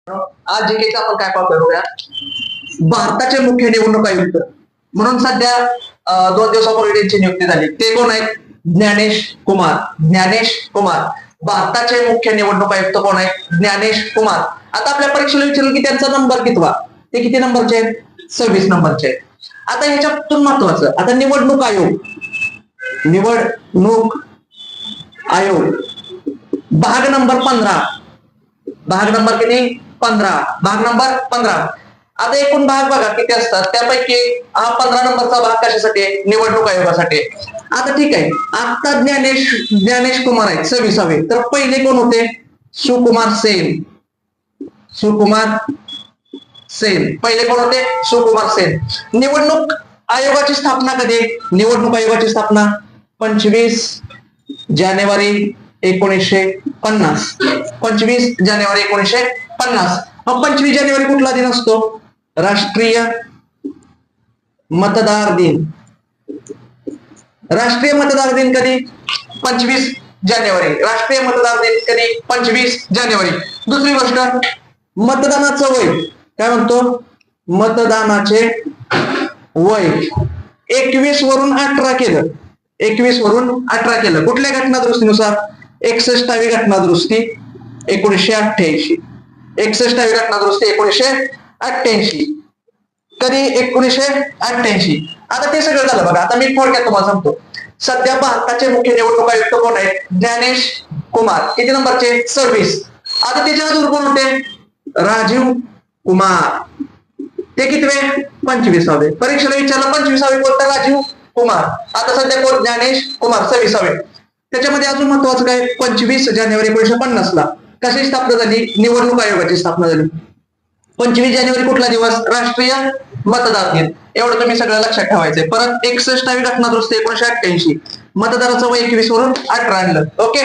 आज जे काही आपण काय पाहूया, भारताचे मुख्य निवडणूक आयुक्त म्हणून सध्या 2 दिवसापूर्वी त्यांची नियुक्ती झाली. ते कोण आहेत? ज्ञानेश कुमार. ज्ञानेश कुमार भारताचे मुख्य निवडणूक आयुक्त कोण आहेत? ज्ञानेश कुमार. आता आपल्या परीक्षेला विचारलं की त्यांचा नंबर कितवा, ते किती नंबरचे आहेत? 26 नंबरचे आहेत. आता ह्याच्यातून महत्वाचं, आता निवडणूक आयोग भाग नंबर 15, भाग नंबर किती? 15. भाग नंबर 15. आता एकूण भाग बघा किती असतात, त्यापैकी हा 15 नंबरचा भाग कशासाठी आहे? निवडणूक आयोगासाठी. आता ठीक आहे, आता ज्ञानेश कुमार आहेत 26वे. तर पहिले कोण होते? सुकुमार सेन. सुकुमार सेन पहिले कोण होते? सुकुमार सेन. निवडणूक आयोगाची स्थापना कधी? निवडणूक आयोगाची स्थापना 25 जानेवारी 1950. 25 जानेवारी 1950. मग 25 जानेवारी कुठला दिन असतो? राष्ट्रीय मतदार दिन. राष्ट्रीय मतदार दिन कधी? 25 जानेवारी. राष्ट्रीय मतदार दिन कधी? 25 जानेवारी. दुसरी गोष्ट, मतदानाचं वय काय म्हणतो? मतदानाचे वय 21 वरून 18 केलं. 21 वरून 18 केलं. कुठल्या घटनादुरुस्तीनुसार? 61वी घटनादुरुस्ती 1988. 61वी घटनादुरुस्ती 1988. कधी? 1988. आता ते सगळं झालं बघा. आता मी थोडक्यात तुम्हाला सांगतो. सध्या भारताचे मुख्य निवडणूक आयुक्त कोण आहेत? ज्ञानेश कुमार. किती नंबरचे? 26. आता त्याच्या अजून कोण होते? राजीव कुमार. ते कितवे? 25वे. परीक्षेला विचारलं 25वे कोणता? राजीव कुमार. आता सध्या कोण? ज्ञानेश कुमार 26वे. त्याच्यामध्ये अजून महत्वाचं काय? 25 जानेवारी 1950 ला कशी स्थापना झाली? निवडणूक आयोगाची स्थापना झाली. 25 जानेवारी कुठला दिवस? राष्ट्रीय मतदार दिन. एवढं तुम्ही सगळं लक्षात ठेवायचंय. परत 61वी घटनादुरुस्ती 1988. मतदाराचं वय 21 वरून 18 आणलं. ओके.